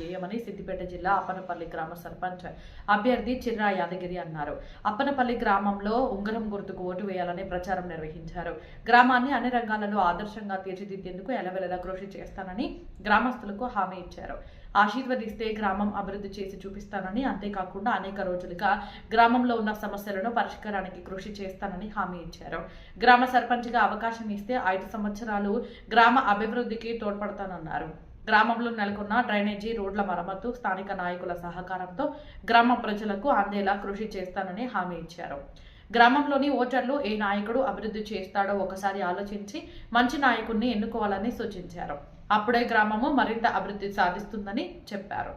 చేయమని సిద్దిపేట జిల్లా అప్పనపల్లి గ్రామ సర్పంచ్ అభ్యర్థి చిర్రా యాదగిరి అన్నారు. అప్పనపల్లి గ్రామంలో ఉంగరం గుర్తుకు ఓటు వేయాలని ప్రచారం నిర్వహించారు. గ్రామాన్ని అన్ని రంగాలలో ఆదర్శంగా తీర్చిదిద్దేందుకు ఎలవెలలా కృషి చేస్తానని గ్రామస్తులకు హామీ ఇచ్చారు. ఆశీర్వదిస్తే గ్రామం అభివృద్ధి చేసి చూపిస్తానని, అంతేకాకుండా అనేక రోజులుగా గ్రామంలో ఉన్న సమస్యలను పరిష్కారానికి కృషి చేస్తానని హామీ ఇచ్చారు. గ్రామ సర్పంచ్గా అవకాశం ఇస్తే 5 సంవత్సరాలు గ్రామ అభివృద్ధికి తోడ్పడతానన్నారు. గ్రామంలో నెలకొన్న డ్రైనేజీ, రోడ్ల మరమ్మతు స్థానిక నాయకుల సహకారంతో గ్రామ ప్రజలకు అందేలా కృషి చేస్తానని హామీ ఇచ్చారు. గ్రామంలోని ఓటర్లు ఏ నాయకుడు అభివృద్ధి చేస్తాడో ఒకసారి ఆలోచించి మంచి నాయకుడిని ఎన్నుకోవాలని సూచించారు. అప్పుడే గ్రామము మరింత అభివృద్ధి సాధిస్తుందని చెప్పారు.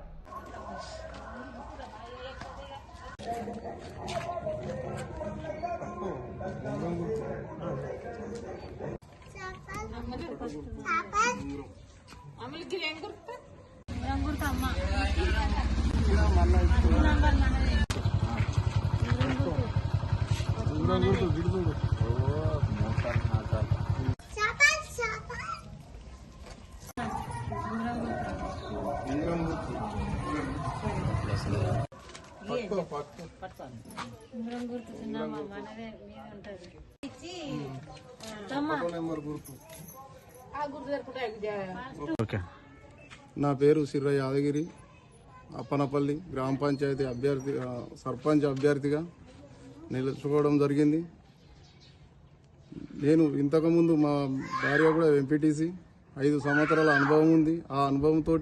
నా పేరు చిర్రా యాదగిరి. అప్పనపల్లి గ్రామ పంచాయతీ సర్పంచ్ అభ్యర్థిగా నిలుచుకోవడం జరిగింది. నేను ఇంతకుముందు మా భార్య కూడా ఎంపీటీసీ 5 సంవత్సరాల అనుభవం ఉంది. ఆ అనుభవంతో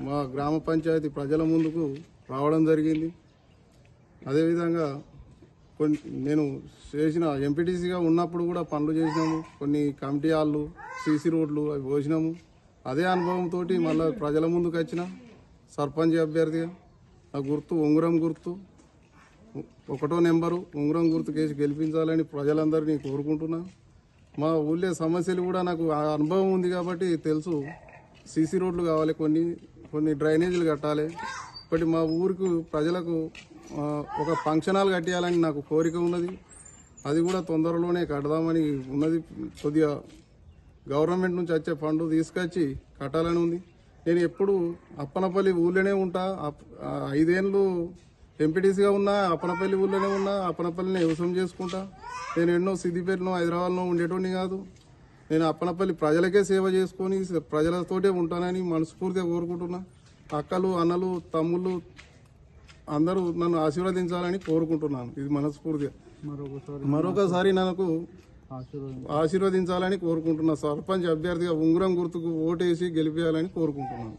మా గ్రామ పంచాయతీ ప్రజల ముందుకు రావడం జరిగింది. అదేవిధంగా నేను చేసిన ఎంపీటీసీగా ఉన్నప్పుడు కూడా పనులు చేసినాము. కొన్ని కమిటీ హాళ్ళు, సీసీ రోడ్లు అవి పోసినాము. అదే అనుభవంతో మళ్ళీ ప్రజల ముందుకు వచ్చిన సర్పంచ్ అభ్యర్థిగా నా గుర్తు ఉంగరం గుర్తు 1వ నెంబరు ఉంగరం గుర్తు కేసి గెలిపించాలని ప్రజలందరినీ కోరుకుంటున్నా. మా ఊళ్ళో సమస్యలు కూడా నాకు ఆ అనుభవం ఉంది కాబట్టి తెలుసు. సీసీ రోడ్లు కావాలి, కొన్ని డ్రైనేజీలు కట్టాలి. ఇప్పటి మా ఊరికి ప్రజలకు ఒక ఫంక్షన్ హాల్ కట్టియాలని నాకు కోరిక ఉన్నది. అది కూడా తొందరలోనే కడదామని ఉన్నది. కొద్దిగా గవర్నమెంట్ నుంచి వచ్చే ఫండ్ తీసుకొచ్చి కట్టాలని ఉంది. నేను ఎప్పుడు అప్పనపల్లి ఊళ్ళోనే ఉంటా. 5 ఏళ్ళు ఎంపీటీసీగా ఉన్నా, అప్పనపల్లి ఊళ్ళోనే ఉన్నా, అప్పనపల్లిని వ్యవసాయం చేసుకుంటా. నేను ఎన్నో సిద్దిపేటలో, హైదరాబాద్లో ఉండేటోని కాదు. నేను అప్పనపల్లి ప్రజలకే సేవ చేసుకొని ప్రజలతోటే ఉంటానని మనస్ఫూర్తిగా కోరుకుంటున్నా. అక్కలు, అన్నలు, తమ్ముళ్ళు అందరూ నన్ను ఆశీర్వదించాలని కోరుకుంటున్నాను. ఇది మనస్ఫూర్తిగా మరొకసారి నాకు ఆశీర్వదించాలని కోరుకుంటున్నా. సర్పంచ్ అభ్యర్థిగా ఉంగరం గుర్తుకు ఓటేసి గెలిపేయాలని కోరుకుంటున్నాను.